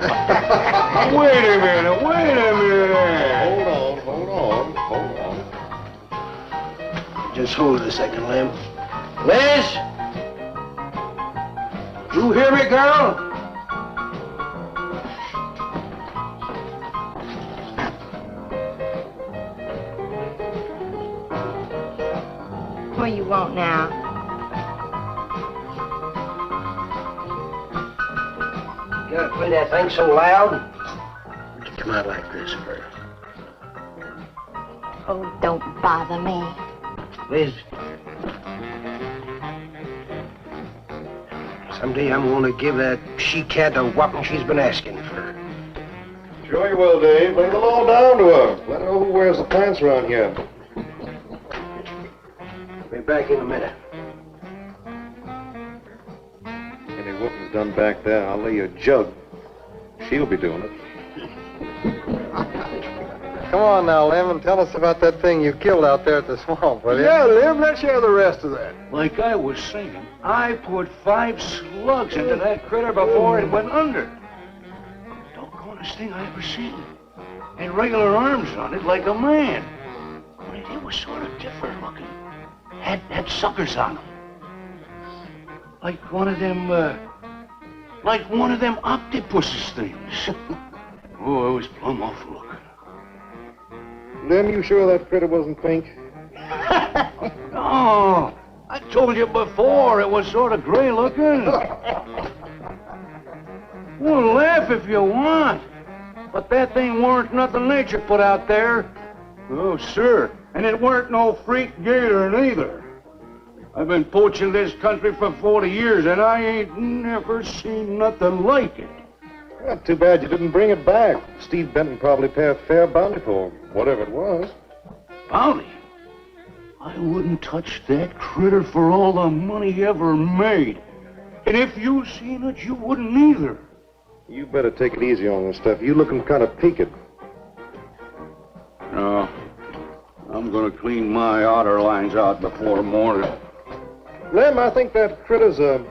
Wait a minute. Hold on. Just hold it a second, Lem. Liz? You hear me, girl? What do you want now? You gotta play that thing so loud. It come out like this first. Oh, don't bother me. Liz. Someday I'm gonna give that she-cat a whopping she's been asking for. Sure you will, Dave. Lay the law down to her. Let her know who wears the pants around here. Be back in a minute. Any whooping's done back there, I'll lay you a jug. She'll be doing it. Come on now, Lem, and tell us about that thing you killed out there at the swamp, will you? Yeah, Lem, let's hear the rest of that. Like I was saying, I put 5 slugs into that critter before it went under. Doggonest thing I ever seen. And regular arms on it like a man. But it was sort of different looking. Had suckers on them. Like one of them octopus's things. Oh, it was plumb awful looking. Lem, you sure that critter wasn't pink? No, I told you before it was sort of gray looking. Well, laugh if you want. But that thing weren't nothing nature put out there. Oh, sir. And it weren't no freak gator neither. I've been poaching this country for 40 years, and I ain't never seen nothing like it. Well, too bad you didn't bring it back. Steve Benton probably pay a fair bounty for whatever it was. Bounty? I wouldn't touch that critter for all the money he ever made. And if you seen it, you wouldn't either. You better take it easy on this stuff. You looking kind of peaked. No. I'm gonna clean my otter lines out before morning. Lem, I think that critter's a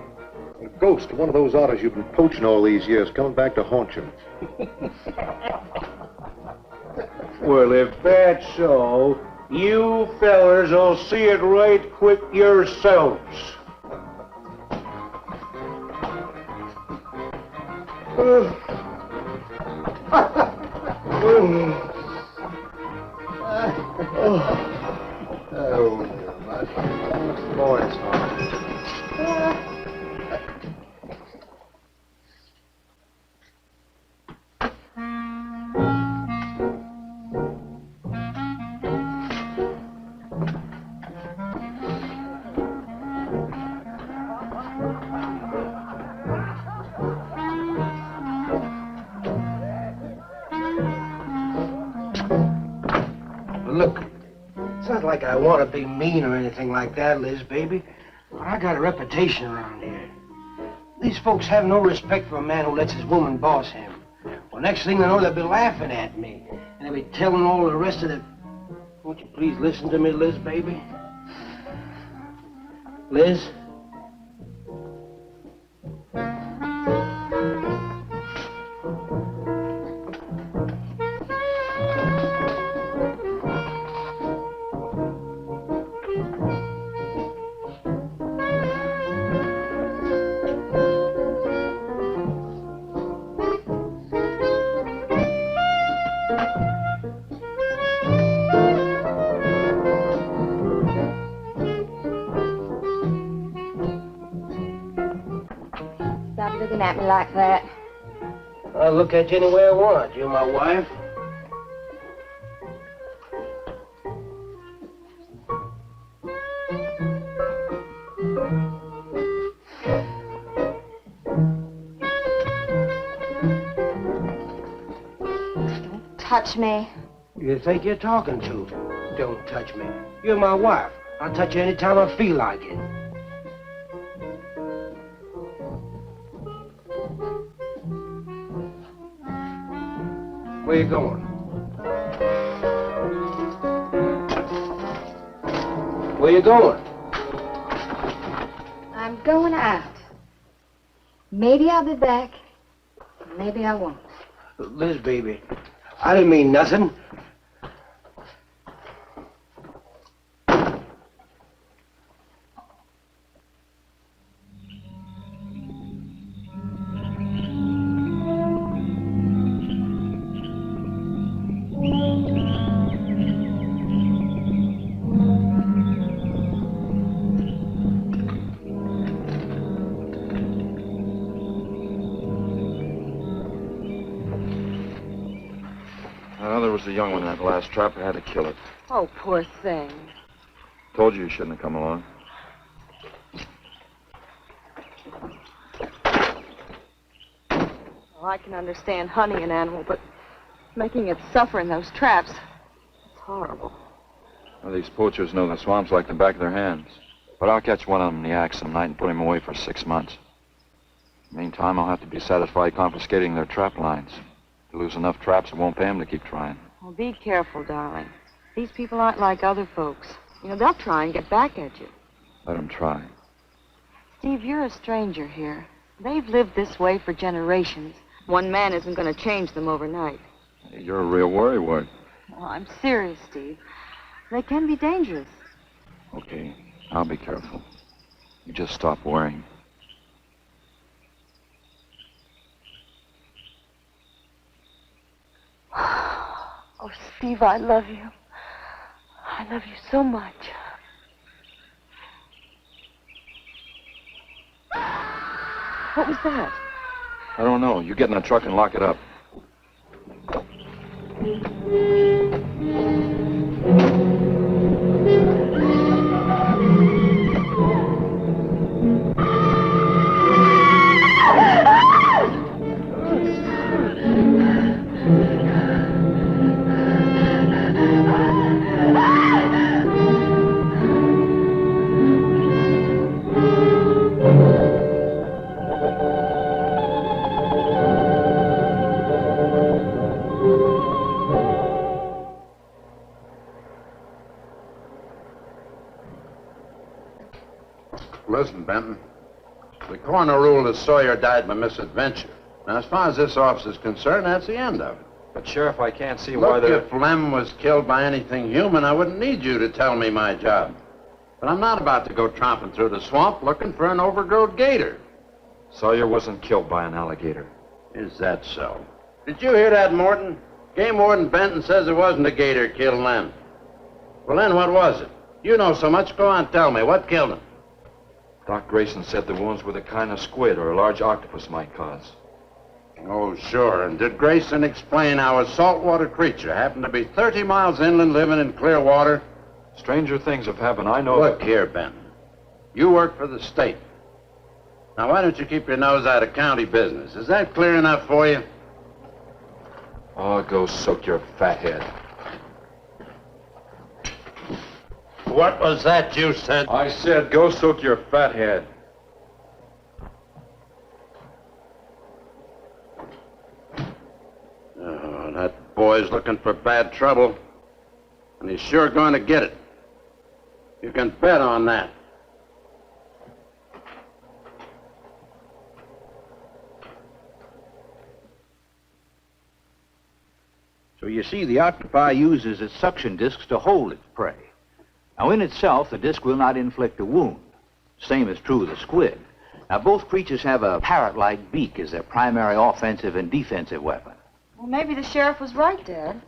ghost, one of those otters you've been poaching all these years, coming back to haunt you. Well, if that's so, you fellers will see it right quick yourselves. Look, it's not like I want to be mean or anything like that, Liz, baby. But I got a reputation around here. These folks have no respect for a man who lets his woman boss him. Well, next thing they know, they'll be laughing at me. And they'll be telling all the rest of the... Won't you please listen to me, Liz, baby? Liz? Stop looking at me like that. I'll look at you any way I want. You're my wife. Don't touch me. You think you're talking to? Don't touch me. You're my wife. I'll touch you anytime I feel like it. Where you going? Where you going? I'm going out. Maybe I'll be back. Maybe I won't. Liz, baby, I didn't mean nothing. There was a young one in that last trap. I had to kill it. Oh, poor thing. Told you shouldn't have come along. Well, I can understand hunting an animal, but making it suffer in those traps, it's horrible. Well, these poachers know the swamps like the back of their hands. But I'll catch one of them in the axe some night and put him away for 6 months. Meantime, I'll have to be satisfied confiscating their trap lines. To lose enough traps, it won't pay them to keep trying. Well, be careful, darling. These people aren't like other folks. You know, they'll try and get back at you. Let them try. Steve, you're a stranger here. They've lived this way for generations. One man isn't going to change them overnight. You're a real worrywart. Well, I'm serious, Steve. They can be dangerous. Okay, I'll be careful. You just stop worrying. Oh, Steve, I love you. I love you so much. What was that? I don't know. You get in the truck and lock it up. Listen, Benton. The coroner ruled that Sawyer died by misadventure. Now, as far as this officer's concerned, that's the end of it. But, Sheriff, I can't see why Look, if Lem was killed by anything human, I wouldn't need you to tell me my job. But I'm not about to go tromping through the swamp looking for an overgrown gator. Sawyer wasn't killed by an alligator. Is that so? Did you hear that, Morton? Game Warden Benton says it wasn't a gator killed Lem. Well, then what was it? You know so much. Go on, tell me. What killed him? Doc Grayson said the wounds were the kind of squid or a large octopus might cause. Oh, sure. And did Grayson explain how a saltwater creature happened to be 30 miles inland living in clear water? Stranger things have happened. I know. Look here, Benton. You work for the state. Now, why don't you keep your nose out of county business? Is that clear enough for you? Oh, go soak your fat head. What was that you said? I said go soak your fat head. Oh, that boy's looking for bad trouble. And he's sure going to get it. You can bet on that. So you see, the octopi uses its suction discs to hold its prey. Now, in itself, the disc will not inflict a wound. Same is true of the squid. Now, both creatures have a parrot-like beak as their primary offensive and defensive weapon. Well, maybe the sheriff was right, Dad.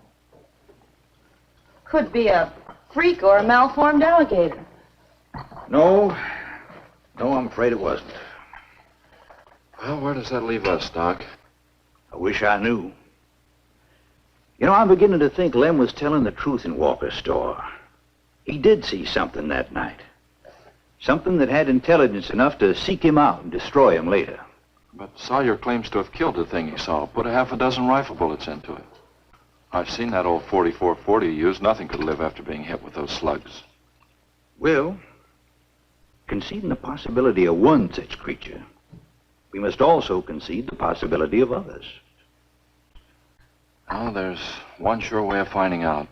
Could be a freak or a malformed alligator. No, I'm afraid it wasn't. Well, where does that leave us, Doc? I wish I knew. You know, I'm beginning to think Lem was telling the truth in Walker's store. He did see something that night. Something that had intelligence enough to seek him out and destroy him later. But Sawyer claims to have killed the thing he saw. Put a half a dozen rifle bullets into it. I've seen that old 44-40 used. Nothing could live after being hit with those slugs. Well, conceding the possibility of one such creature, we must also concede the possibility of others. Well, there's one sure way of finding out.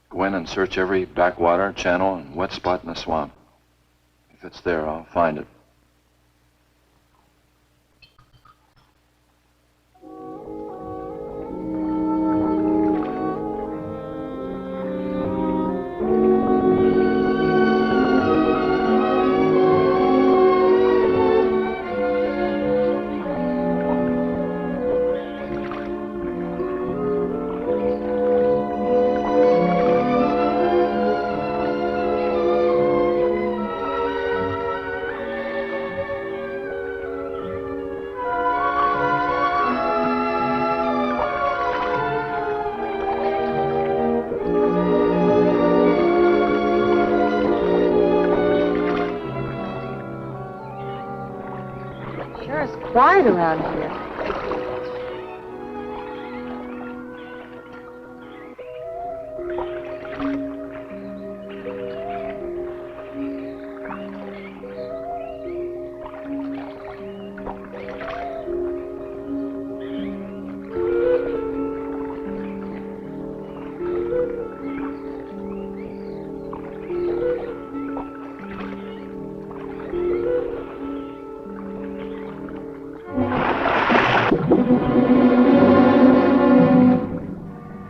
Go in and search every backwater, channel, and wet spot in the swamp. If it's there, I'll find it. quiet around here.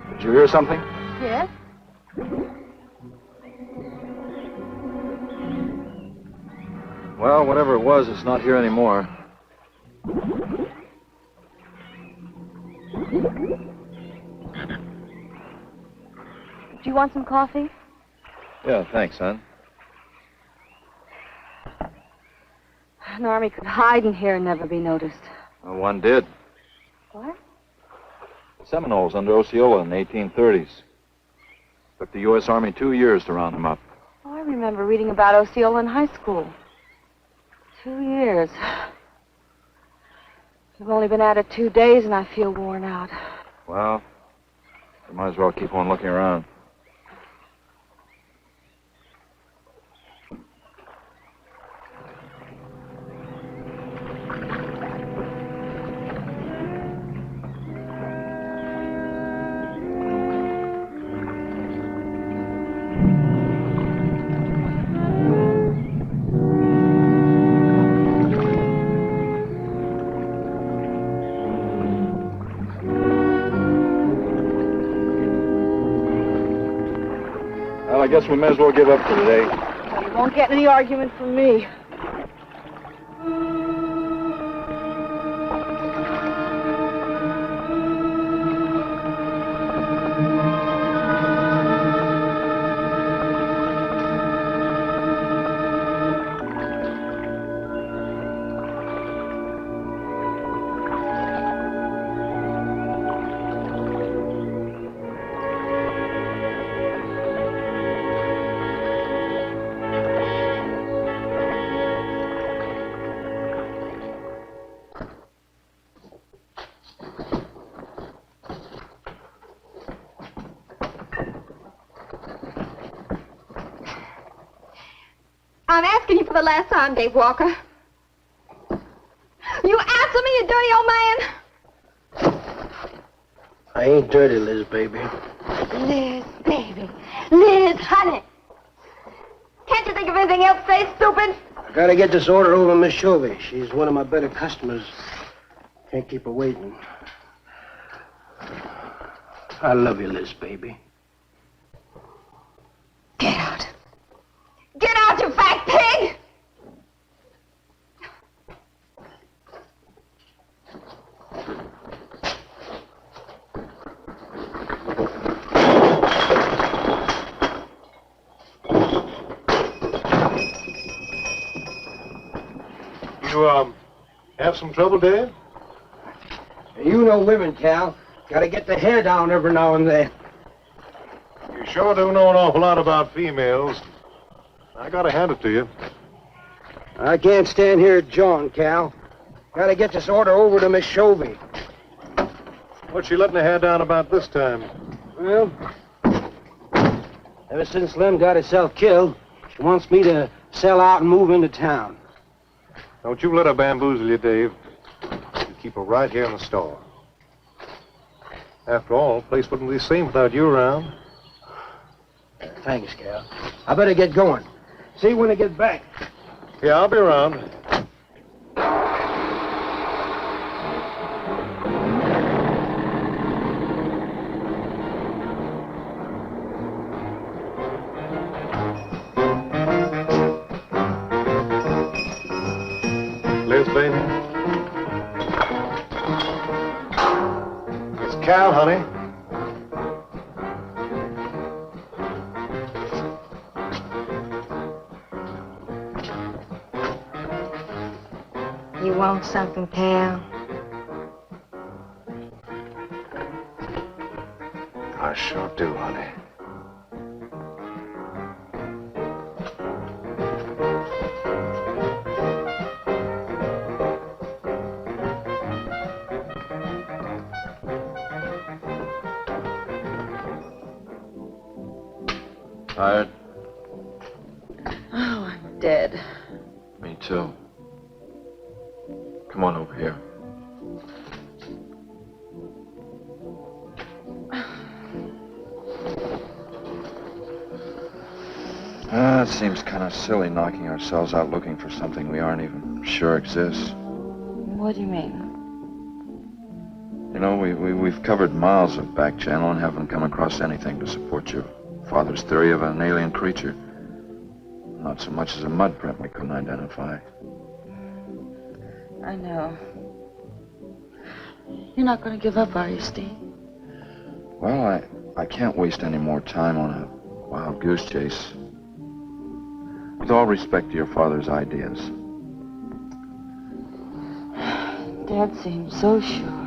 Did you hear something? Yes? Well, whatever it was, it's not here anymore. Do you want some coffee? Yeah, thanks, son. An army could hide in here and never be noticed. Well, one did. What? Seminoles under Osceola in the 1830s. Took the U.S. Army 2 years to round them up. Oh, I remember reading about Osceola in high school. 2 years. I've only been at it 2 days and I feel worn out. Well, you might as well keep on looking around. Well, I guess we may as well give up for today. You won't get any argument from me. I'm asking you for the last time, Dave Walker. You answer me, you dirty old man. I ain't dirty, Liz, baby. Liz, baby. Liz, honey. Can't you think of anything else to say, stupid? I gotta get this order over to Miss Shovey. She's one of my better customers. Can't keep her waiting. I love you, Liz, baby. Get out. Get out, you fat pig! You, have some trouble, Dave? You know women, Cal. Gotta get the hair down every now and then. You sure do know an awful lot about females. I gotta hand it to you. I can't stand here jawing, Cal. Gotta get this order over to Miss Shovey. What's she letting her hair down about this time? Well, ever since Lem got herself killed, she wants me to sell out and move into town. Don't you let her bamboozle you, Dave. You keep her right here in the store. After all, the place wouldn't be the same without you around. Thanks, Cal. I better get going. See you when I get back. Yeah, I'll be around. Liz, baby. It's Cal, honey. You want something, Cal? I sure do, honey. Tired? Oh, I'm dead. Me too. Come on over here. It seems kind of silly knocking ourselves out looking for something we aren't even sure exists. What do you mean? You know, we've covered miles of back channel and haven't come across anything to support your father's theory of an alien creature. Not so much as a mud print we couldn't identify. I know. You're not going to give up, are you, Steve? Well, I can't waste any more time on a wild goose chase. With all respect to your father's ideas. Dad seemed so sure.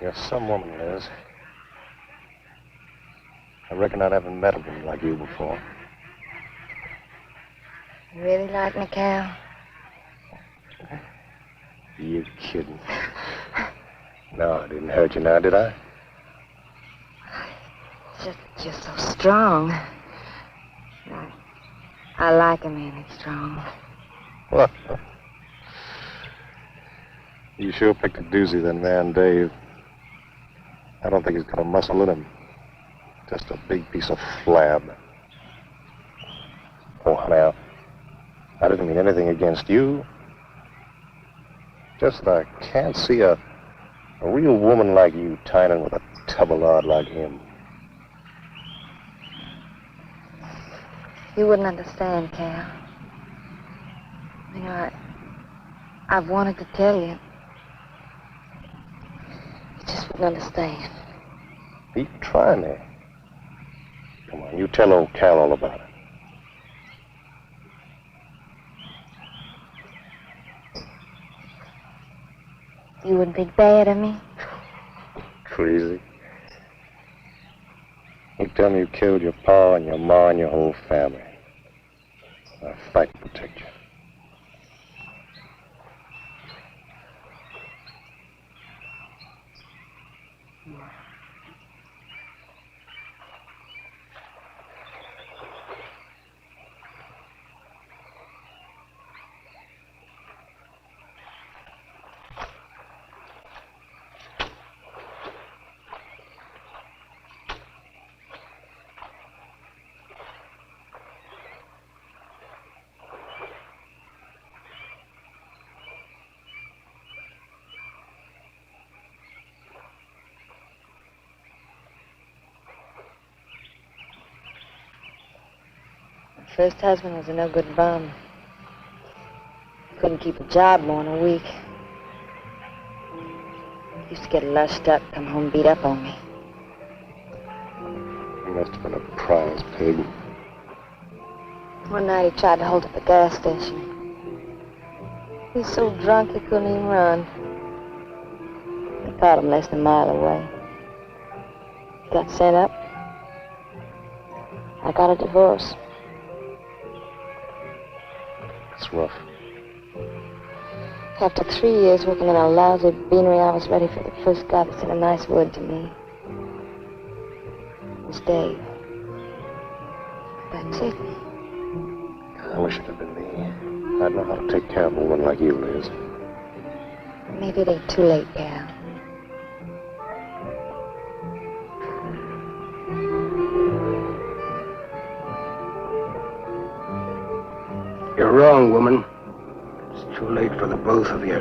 You're some woman, Liz. I reckon I haven't met a woman like you before. You really like me, Cal? You're kidding. No, I didn't hurt you now, did I? You're so strong. I like a man that's strong. What? You sure picked a doozy, then, man, Dave. I don't think he's got a muscle in him. Just a big piece of flab. Oh, honey, I didn't mean anything against you. Just that I can't see a real woman like you tying in with a tubbalard like him. You wouldn't understand, Cal. You know, I've wanted to tell you. You just wouldn't understand. Keep trying me. Come on, you tell old Cal all about it. You wouldn't think bad of me? Crazy. You tell me you killed your pa and your ma and your whole family. I'll fight to protect you. First husband was a no-good bum. Couldn't keep a job more than a week. Used to get lushed up, come home beat up on me. He must have been a prize pig. One night he tried to hold up a gas station. He was so drunk he couldn't even run. They caught him less than a mile away. He got sent up. I got a divorce. It's rough. After 3 years working in a lousy beanery, I was ready for the first guy that said a nice word to me. It was Dave. That's it. I wish it had been me. I'd know how to take care of a woman like you, Liz. Maybe it ain't too late, Cal. You're wrong, woman. It's too late for the both of you.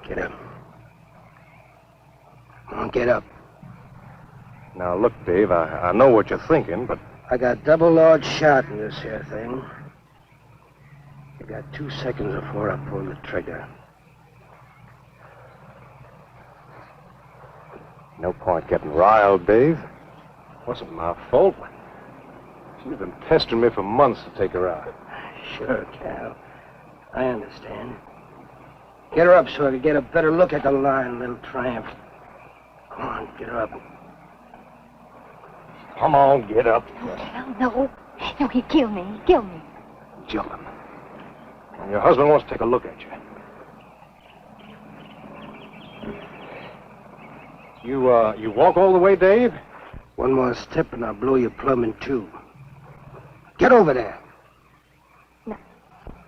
Get up. Come on, get up. Now, look, Dave, I know what you're thinking, but... I got double large shot in this here thing. You got 2 seconds before I pull the trigger. No point getting riled, Dave. Wasn't my fault. She's been pestering me for months to take her out. Sure, Cal. I understand. Get her up so I can get a better look at the line, little tramp. Come on, get her up. Come on, get up. Cal, no. No, he'd kill me. He'd kill me. Jumping. And your husband wants to take a look at you. You walk all the way, Dave? One more step and I'll blow your plumb in two. Get over there.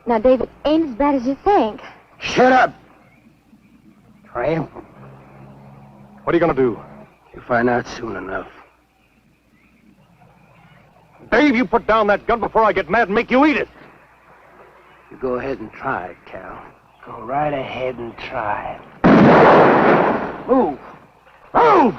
Now, David, ain't as bad as you think. Shut up! Tramp. What are you going to do? You'll find out soon enough. Dave, you put down that gun before I get mad and make you eat it. You go ahead and try it, Cal. Go right ahead and try it. Move! Move!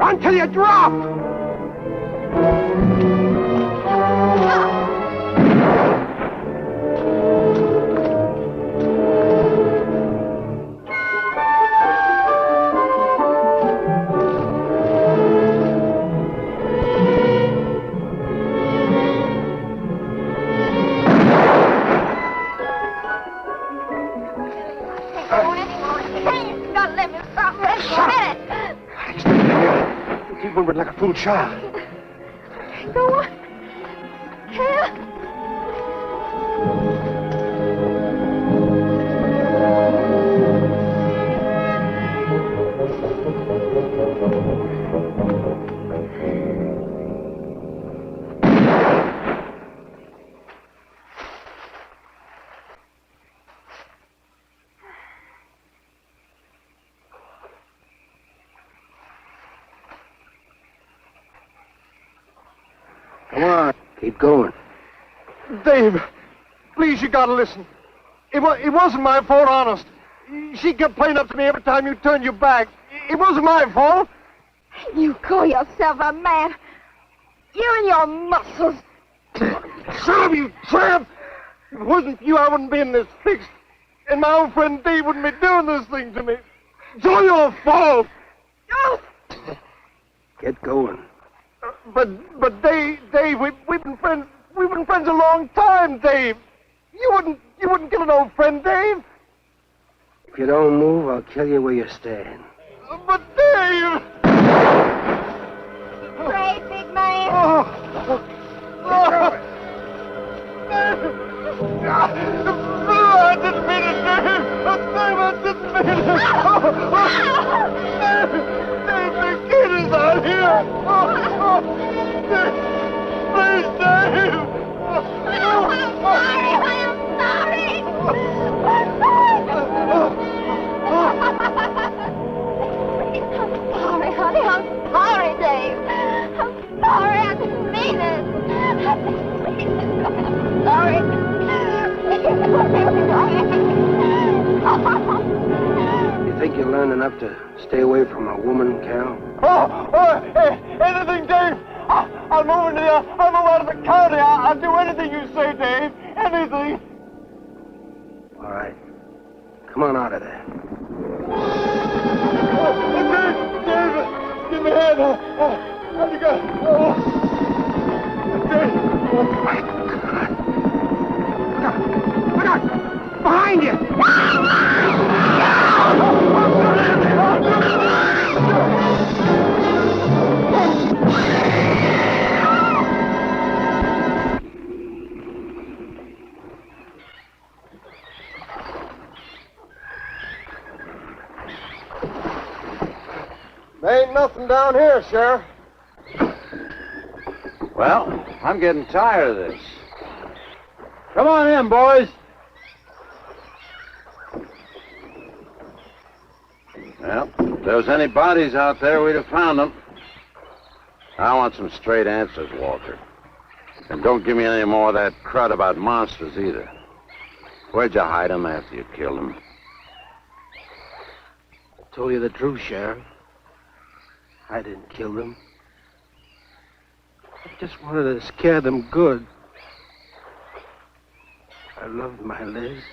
Until you drop! Like a fool child. Go on. Cal. Come on, keep going. Dave, please, you gotta listen. It wasn't my fault, honest. She kept playing up to me every time you turned your back. It wasn't my fault. You call yourself a man. You and your muscles. Shut up, you tramp! If it wasn't for you, I wouldn't be in this fix. And my old friend Dave wouldn't be doing this thing to me. It's all your fault. Get going. But Dave, we've been friends. We've been friends a long time, Dave. You wouldn't kill an old friend, Dave. If you don't move, I'll kill you where you stand. But Dave! Brave, big man. I didn't mean it, Dave. Dave, I didn't mean it. Dave, the kid is out here. Dave, please, Dave. I'm sorry. I'm sorry, honey. I'm sorry, Dave. I'm sorry. I didn't mean it. I'm sorry. You think you learned enough to stay away from a woman, Cal? Anything, Dave. I'll move out of the county. I'll do anything you say, Dave. Anything. All right. Come on out of there. Okay, David, give me a hand. How'd you go? Okay. Look out! Behind you! There ain't nothing down here, Sheriff. Well, I'm getting tired of this. Come on in, boys. Well, if there was any bodies out there, we'd have found them. I want some straight answers, Walker. And don't give me any more of that crud about monsters either. Where'd you hide them after you killed them? I told you the truth, Sheriff. I didn't kill them. I just wanted to scare them good. I loved my Liz.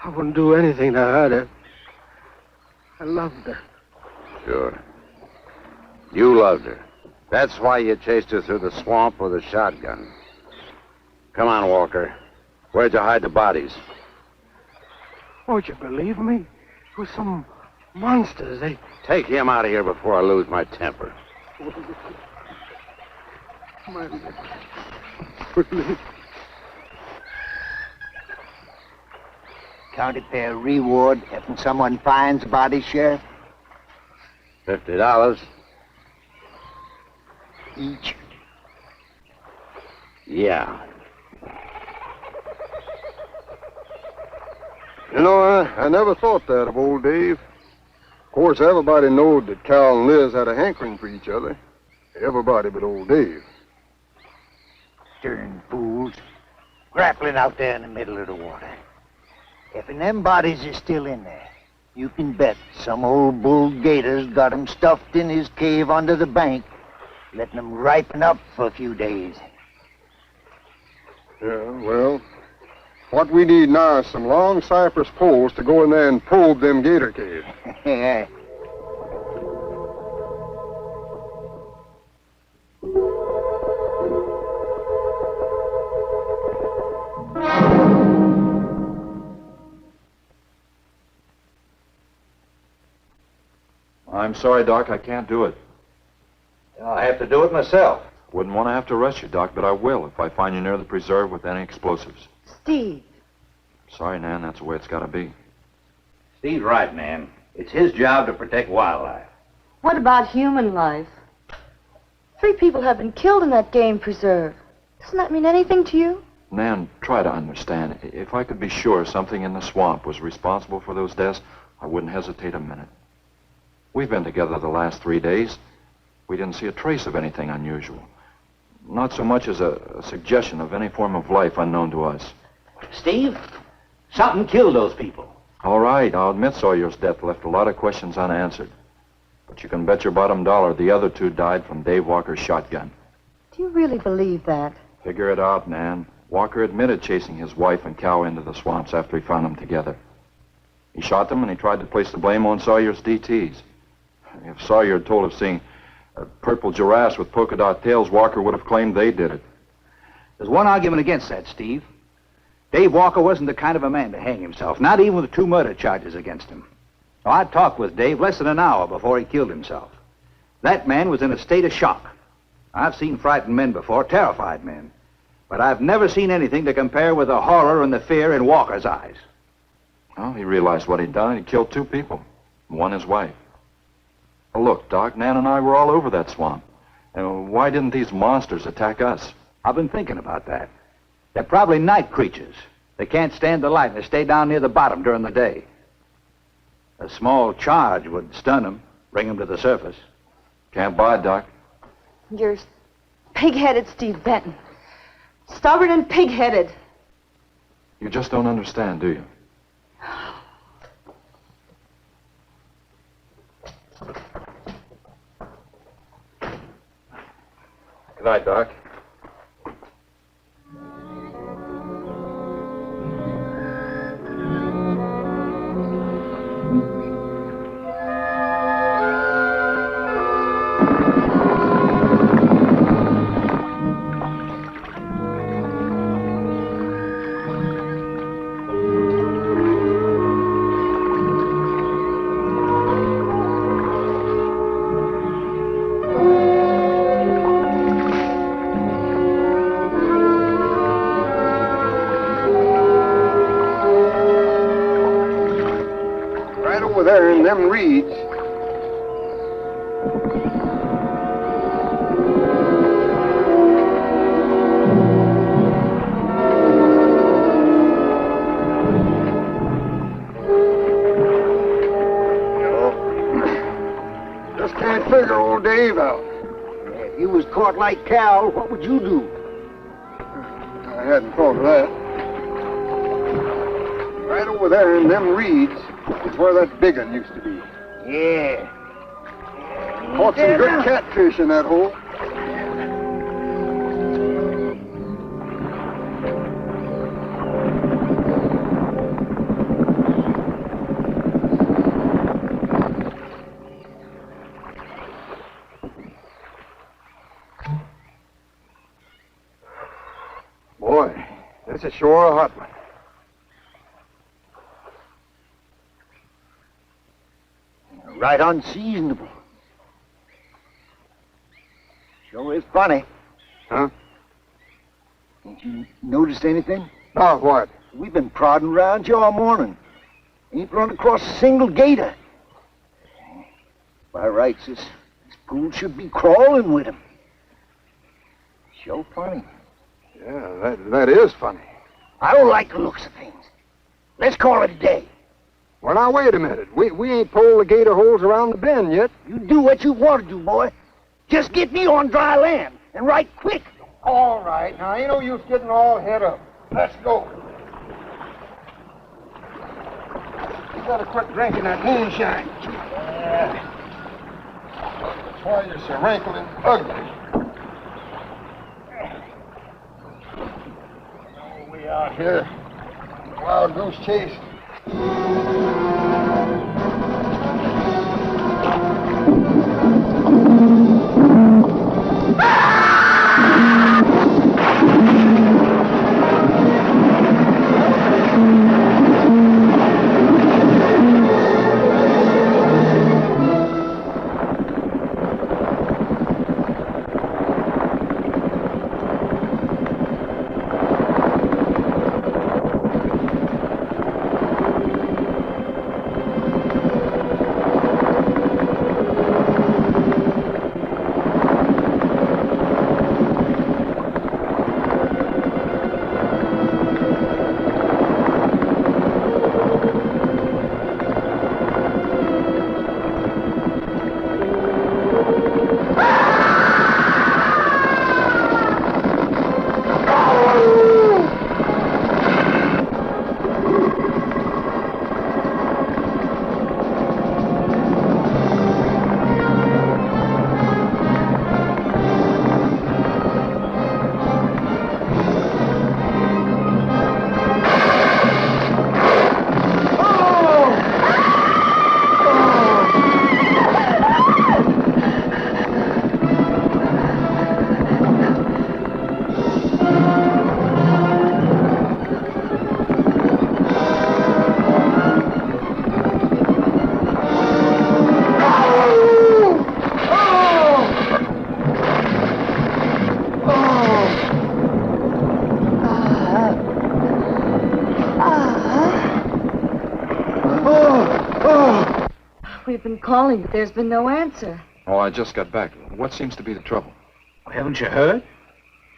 I wouldn't do anything to hurt her. I loved her. Sure. You loved her. That's why you chased her through the swamp with a shotgun. Come on, Walker. Where'd you hide the bodies? Won't you believe me? It was some monsters. They... Take him out of here before I lose my temper. My Liz. County fair reward if someone finds a body, Sheriff? $50. Each. Yeah. You know, I never thought that of old Dave. Of course, everybody knowed that Cal and Liz had a hankering for each other. Everybody but old Dave. Darn fools. Grappling out there in the middle of the water. If them bodies is still in there, you can bet some old bull gator's got 'em stuffed in his cave under the bank, letting 'em ripen up for a few days. Yeah, well, what we need now is some long cypress poles to go in there and probe them gator caves. Yeah. I'm sorry, Doc, I can't do it. I have to do it myself. Wouldn't want to have to arrest you, Doc, but I will if I find you near the preserve with any explosives. Steve. Sorry, Nan, that's the way it's got to be. Steve's right, Nan. It's his job to protect wildlife. What about human life? 3 people have been killed in that game preserve. Doesn't that mean anything to you? Nan, try to understand. If I could be sure something in the swamp was responsible for those deaths, I wouldn't hesitate a minute. We've been together the last 3 days. We didn't see a trace of anything unusual. Not so much as a suggestion of any form of life unknown to us. Steve, something killed those people. All right, I'll admit Sawyer's death left a lot of questions unanswered. But you can bet your bottom dollar the other 2 died from Dave Walker's shotgun. Do you really believe that? Figure it out, Nan. Walker admitted chasing his wife and cow into the swamps after he found them together. He shot them and he tried to place the blame on Sawyer's DTs. If Sawyer had told of seeing purple giraffes with polka dot tails, Walker would have claimed they did it. There's one argument against that, Steve. Dave Walker wasn't the kind of a man to hang himself, not even with 2 murder charges against him. Now, I talked with Dave less than an hour before he killed himself. That man was in a state of shock. I've seen frightened men before, terrified men. But I've never seen anything to compare with the horror and the fear in Walker's eyes. Well, he realized what he'd done. He killed 2 people, one his wife. Well, look, Doc, Nan and I were all over that swamp. And why didn't these monsters attack us? I've been thinking about that. They're probably night creatures. They can't stand the light and they stay down near the bottom during the day. A small charge would stun them, bring them to the surface. Can't buy it, Doc. You're pig-headed, Steve Benton. Stubborn and pig-headed. You just don't understand, do you? Good night, Doc. there in them reeds. Just can't figure old Dave out. If you was caught like Cal, what would you do? I hadn't thought of that. Right over there in them reeds is where that big one used to be. Yeah. Caught some good catfish in that hole. Boy, this is sure a hot one. Right unseasonable. Sure is funny. Huh? Ain't you noticed anything? Oh, what? We've been prodding around here all morning. Ain't run across a single gator. By rights, this pool should be crawling with him. Sure funny. Yeah, that is funny. I don't like the looks of things. Let's call it a day. Well, now, wait a minute. We ain't pulled the gator holes around the bend yet. You do what you want to do, boy. Just get me on dry land, and right quick. All right. Now, ain't no use getting all head up. Let's go. You better quit drinking that moonshine. That's why you're so wrinkled and ugly. Oh, we out here. Wild goose chase. We've been calling, but there's been no answer. Oh, I just got back. What seems to be the trouble? Haven't you heard?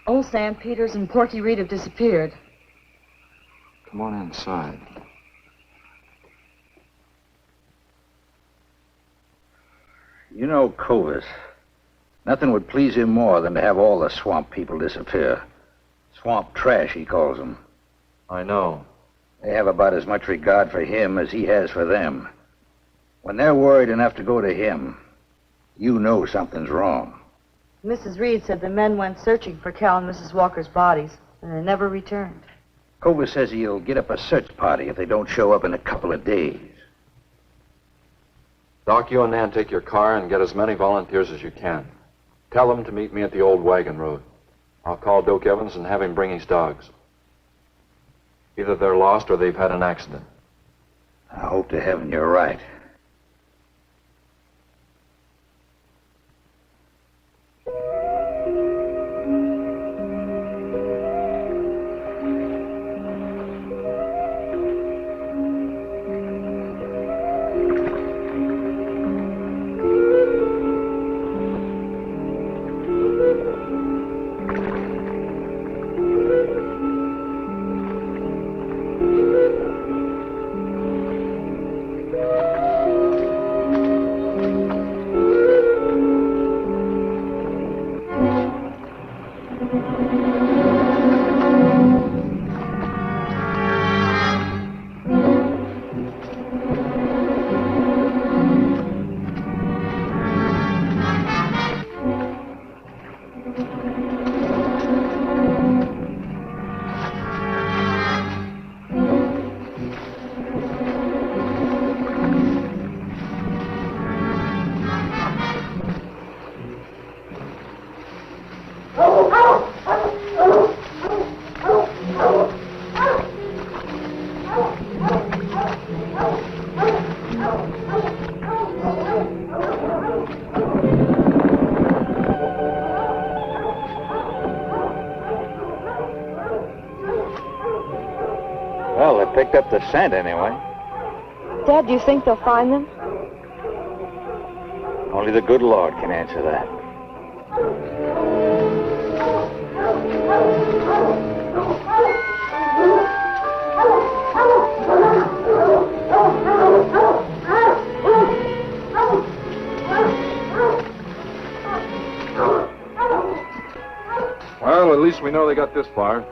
Old Sam Peters and Porky Reed have disappeared. Come on inside. You know Cobus. Nothing would please him more than to have all the swamp people disappear. Swamp trash, he calls them. I know. They have about as much regard for him as he has for them. When they're worried enough to go to him, you know something's wrong. Mrs. Reed said the men went searching for Cal and Mrs. Walker's bodies, and they never returned. Cobus says he'll get up a search party if they don't show up in a couple of days. Doc, you and Nan take your car and get as many volunteers as you can. Tell them to meet me at the old wagon road. I'll call Doak Evans and have him bring his dogs. Either they're lost or they've had an accident. I hope to heaven you're right. Well, they picked up the scent anyway. Dad, do you think they'll find them? Only the good Lord can answer that. Well, at least we know they got this far.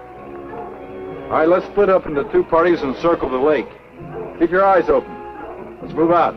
All right, let's split up into two parties and circle the lake. Keep your eyes open. Let's move out.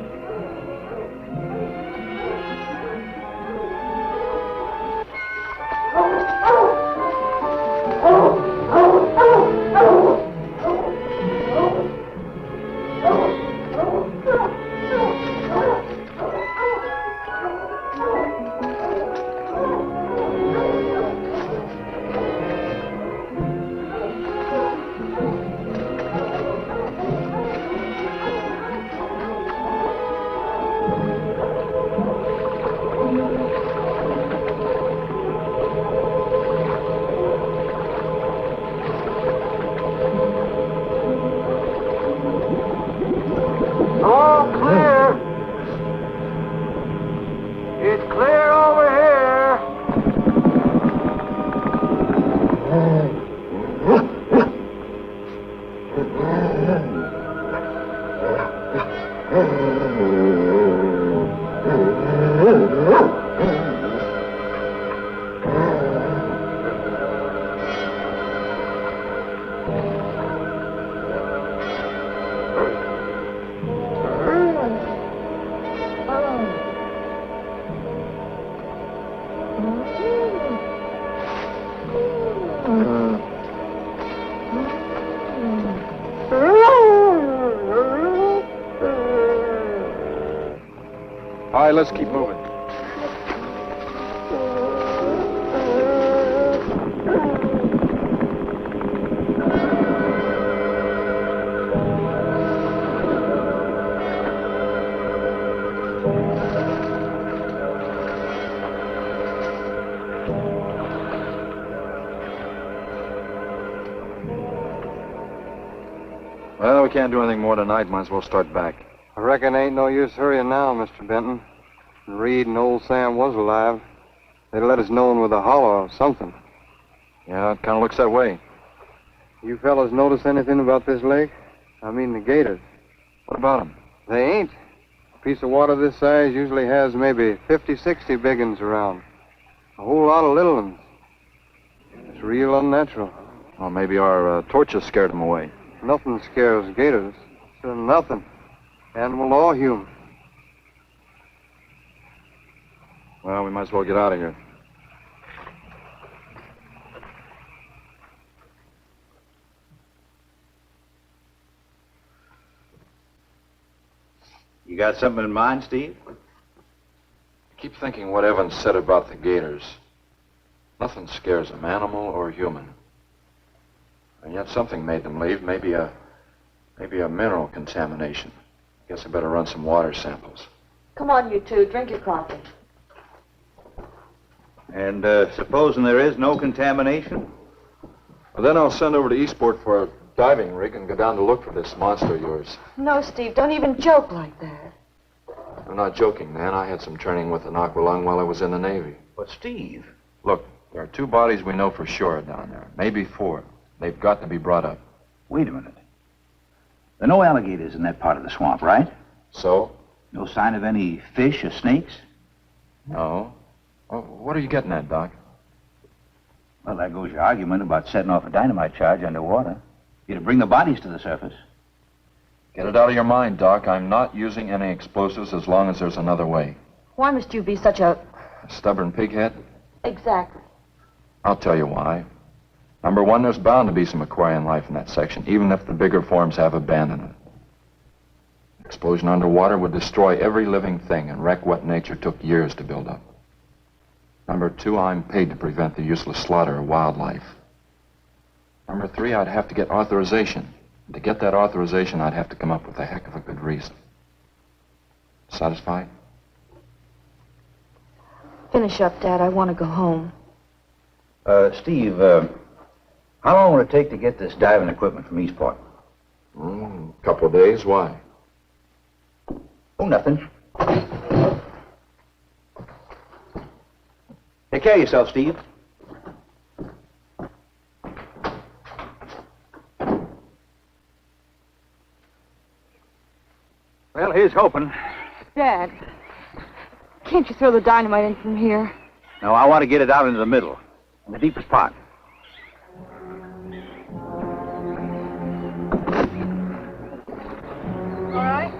All right, let's keep moving. Well, we can't do anything more tonight. Might as well start back. I reckon ain't no use hurrying now, Mr. Benton. Reed and old Sam was alive. They'd let us know with a holler or something. Yeah, it kind of looks that way. You fellas notice anything about this lake? I mean the gators. What about them? They ain't. A piece of water this size usually has maybe 50, 60 big uns around. A whole lot of little ones. It's real unnatural. Well, maybe our torches scared them away. Nothing scares gators. So nothing. Animal or human. Well, we might as well get out of here. You got something in mind, Steve? I keep thinking what Evans said about the gators. Nothing scares them, animal or human. And yet something made them leave. Maybe a mineral contamination. Guess I better run some water samples. Come on, you two. Drink your coffee. And supposing there is no contamination? Well, then I'll send over to Eastport for a diving rig and go down to look for this monster of yours. No, Steve, don't even joke like that. I'm not joking, man. I had some training with an aqualung while I was in the Navy. But, Steve... Look, there are 2 bodies we know for sure down there. Maybe 4. They've got to be brought up. Wait a minute. There are no alligators in that part of the swamp, right? So? No sign of any fish or snakes? No. Well, what are you getting at, Doc? Well, there goes your argument about setting off a dynamite charge underwater. You're to bring the bodies to the surface. Get it out of your mind, Doc. I'm not using any explosives as long as there's another way. Why must you be such a... Stubborn pighead? Exactly. I'll tell you why. Number 1, there's bound to be some aquarian life in that section, even if the bigger forms have abandoned it. Explosion underwater would destroy every living thing and wreck what nature took years to build up. Number 2, I'm paid to prevent the useless slaughter of wildlife. Number 3, I'd have to get authorization. And to get that authorization, I'd have to come up with a heck of a good reason. Satisfied? Finish up, Dad. I want to go home. Steve, how long will it take to get this diving equipment from Eastport? Couple of days. Why? Oh, nothing. Take care of yourself, Steve. Well, here's hoping. Dad, can't you throw the dynamite in from here? No, I want to get it out into the middle, in the deepest part. All right.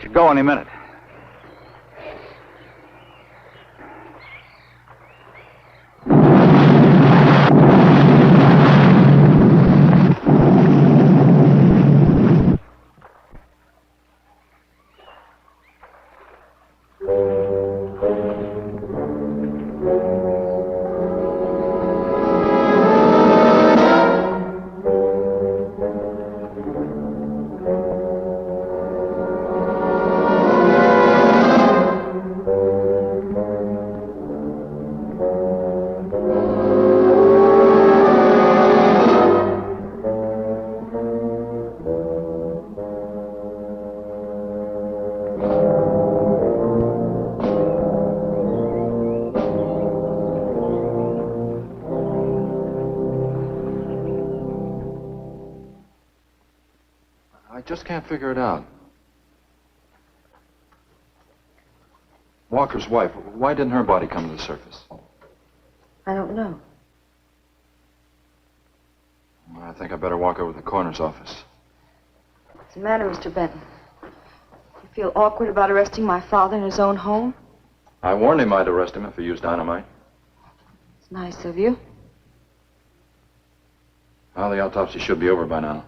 Should go any minute. I just can't figure it out. Walker's wife, why didn't her body come to the surface? I don't know. Well, I think I better walk over to the coroner's office. What's the matter, Mr. Benton? You feel awkward about arresting my father in his own home? I warned him I'd arrest him if he used dynamite. It's nice of you. Well, the autopsy should be over by now.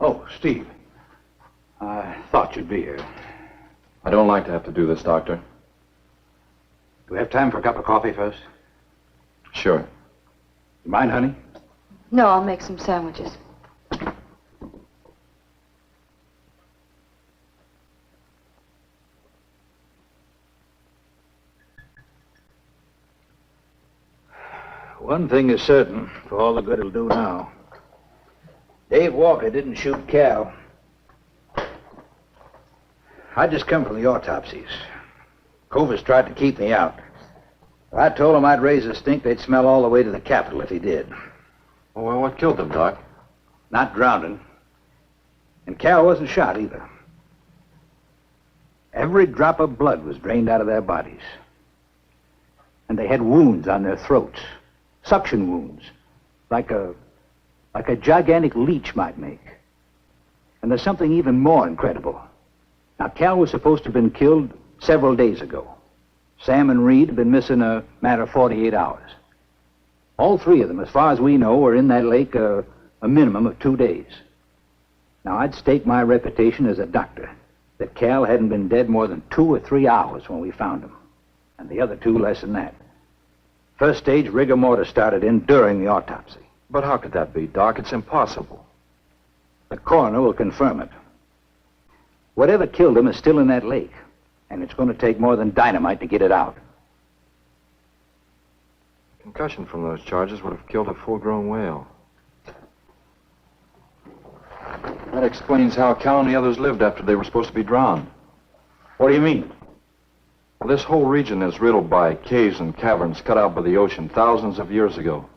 Oh, Steve. I thought you'd be here. I don't like to have to do this, Doctor. Do we have time for a cup of coffee first? Sure. You mind, honey? No, I'll make some sandwiches. One thing is certain, for all the good it'll do now. Dave Walker didn't shoot Cal. I just come from the autopsies. Covers tried to keep me out. I told him I'd raise a stink they'd smell all the way to the Capitol if he did. Well, what killed them, Doc? Not drowning. And Cal wasn't shot either. Every drop of blood was drained out of their bodies. And they had wounds on their throats. Suction wounds. Like a gigantic leech might make. And there's something even more incredible. Now, Cal was supposed to have been killed several days ago. Sam and Reed have been missing a matter of 48 hours. All three of them, as far as we know, were in that lake a minimum of 2 days. Now, I'd stake my reputation as a doctor that Cal hadn't been dead more than 2 or 3 hours when we found him. And the other two less than that. First stage rigor mortis started in during the autopsy. But how could that be, Doc? It's impossible. The coroner will confirm it. Whatever killed him is still in that lake, and it's going to take more than dynamite to get it out. concussion from those charges would have killed a full-grown whale. That explains how Cal and the others lived after they were supposed to be drowned. What do you mean? Well, this whole region is riddled by caves and caverns cut out by the ocean thousands of years ago.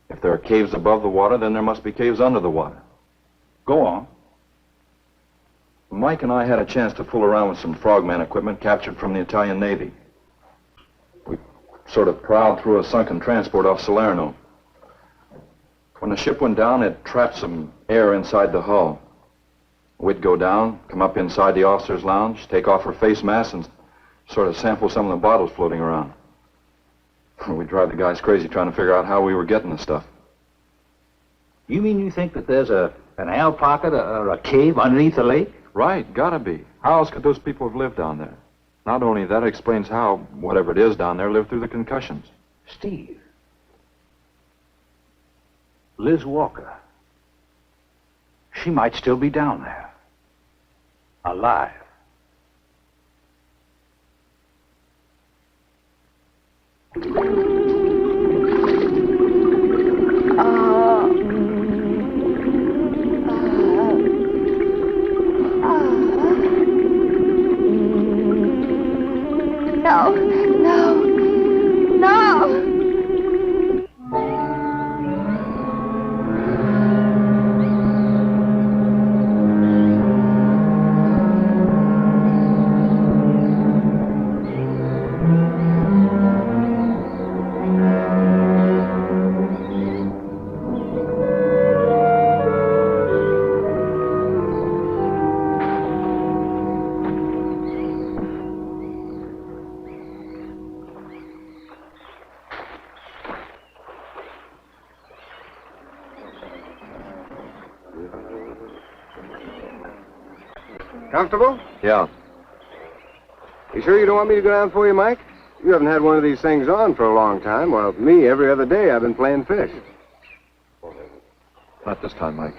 If there are caves above the water, then there must be caves under the water. Go on. Mike and I had a chance to fool around with some frogman equipment captured from the Italian Navy. We sort of prowled through a sunken transport off Salerno. When the ship went down, it trapped some air inside the hull. We'd go down, come up inside the officer's lounge, take off her face mask, and sort of sample some of the bottles floating around. We'd drive the guys crazy trying to figure out how we were getting the stuff. You mean you think that there's an air pocket or a cave underneath the lake? Right, gotta be. How else could those people have lived down there? Not only that, it explains how, whatever it is down there, lived through the concussions. Steve. Liz Walker. She might still be down there. Alive. No, no, no! Comfortable? Yeah. You sure you don't want me to go down for you, Mike? You haven't had one of these things on for a long time, while me, every other day, I've been playing fish. Not this time, Mike.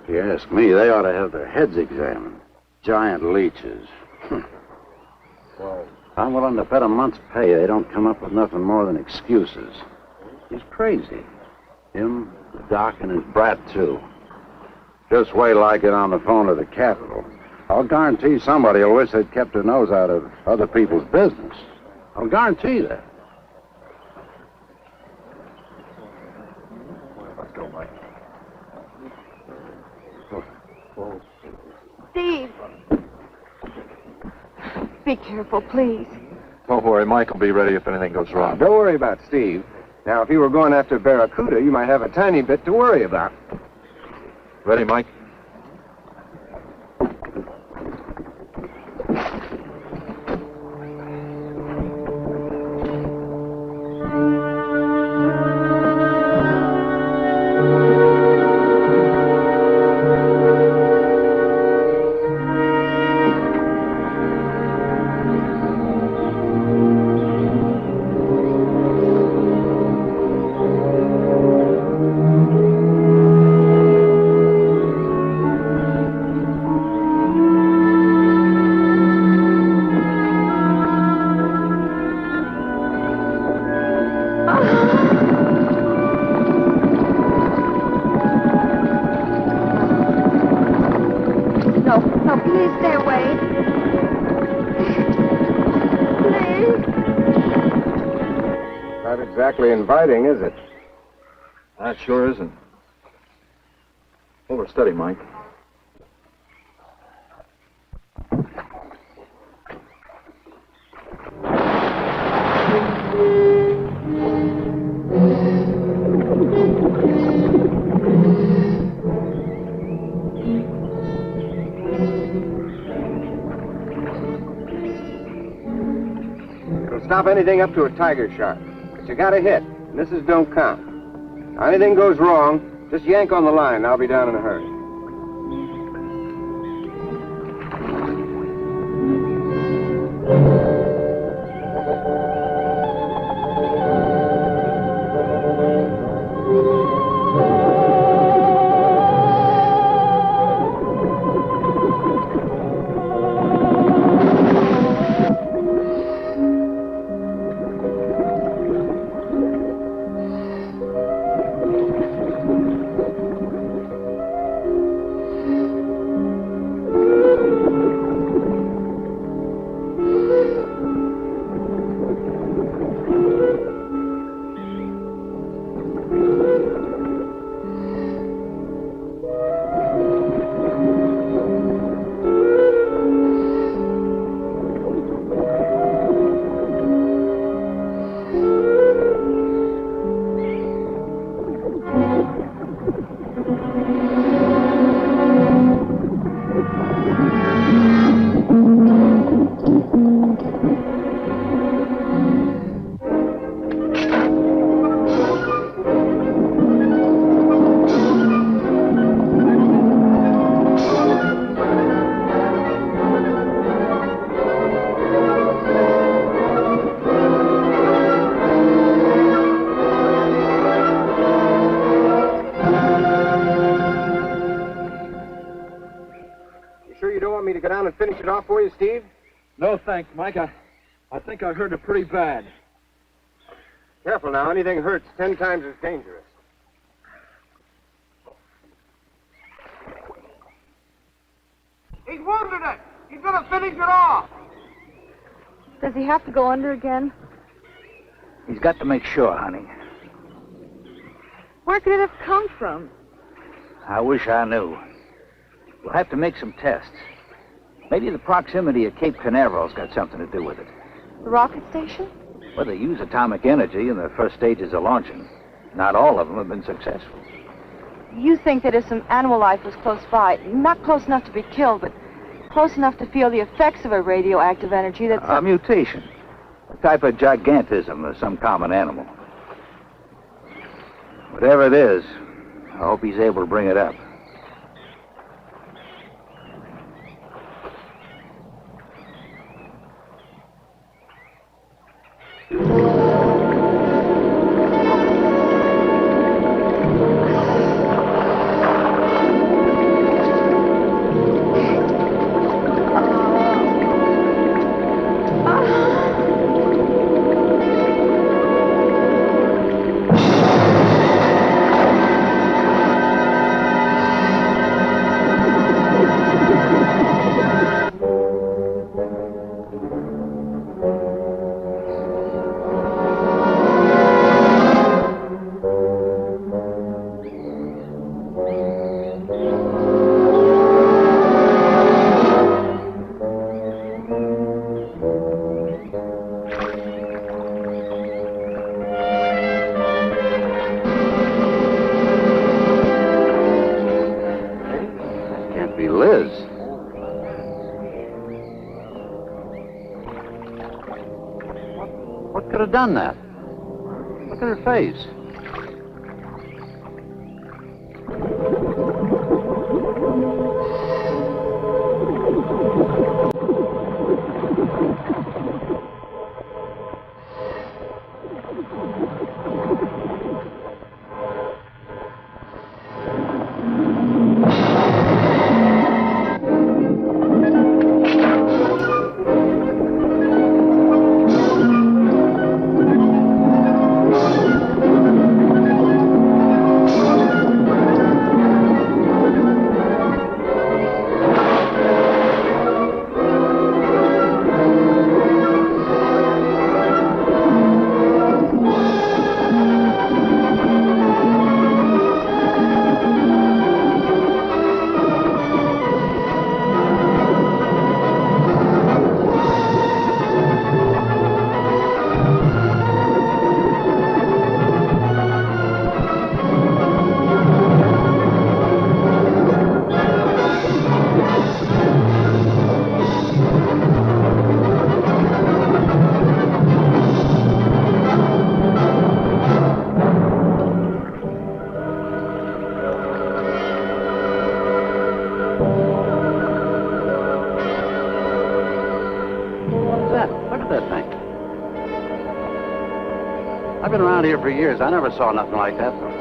If you ask me, they ought to have their heads examined. Giant leeches. I'm willing to bet a month's pay they don't come up with nothing more than excuses. He's crazy. Him, the doc, and his brat, too. Just wait till I get on the phone to the Capitol. I'll guarantee somebody will wish they'd kept their nose out of other people's business. I'll guarantee that. Let's go, Mike. Steve! Be careful, please. Don't worry, Mike will be ready if anything goes wrong. Don't worry about Steve. Now, if you were going after Barracuda, you might have a tiny bit to worry about. Ready, Mike? No, please stay away. Please. Not exactly inviting, is it? That sure isn't. Hold her steady, Mike. It'll stop anything up to a tiger shark. But you got to hit. Misses don't count. Now, anything goes wrong, just yank on the line, and I'll be down in a hurry. Wash it off for you, Steve? No, thanks, Mike. I think I hurt it pretty bad. Careful now. Anything hurts 10 times as dangerous. He's wounded it. He's gonna finish it off. Does he have to go under again? He's got to make sure, honey. Where could it have come from? I wish I knew. We'll have to make some tests. Maybe the proximity of Cape Canaveral's got something to do with it. The rocket station? Well, they use atomic energy in the first stages of launching. Not all of them have been successful. You think that if some animal life was close by, not close enough to be killed, but close enough to feel the effects of a radioactive energy, that's... A mutation. A type of gigantism of some common animal. Whatever it is, I hope he's able to bring it up. Could have done that. Look at her face. I've been around here for years. I never saw nothing like that before.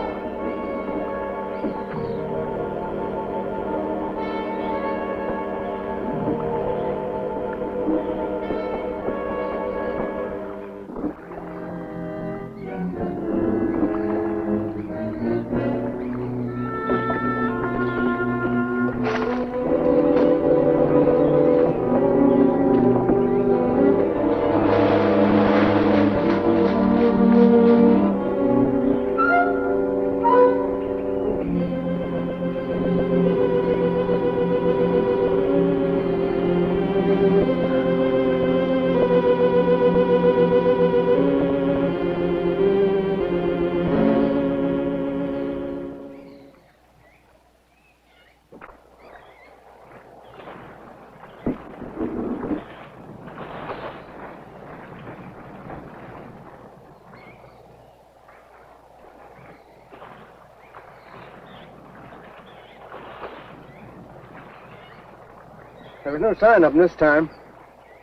There was no sign of them this time.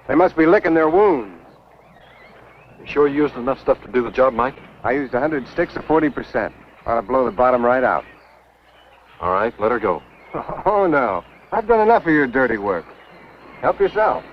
They must be licking their wounds. You sure you used enough stuff to do the job, Mike? I used 100 sticks of 40%. Ought to blow the bottom right out. All right, let her go. Oh, no. I've done enough of your dirty work. Help yourself.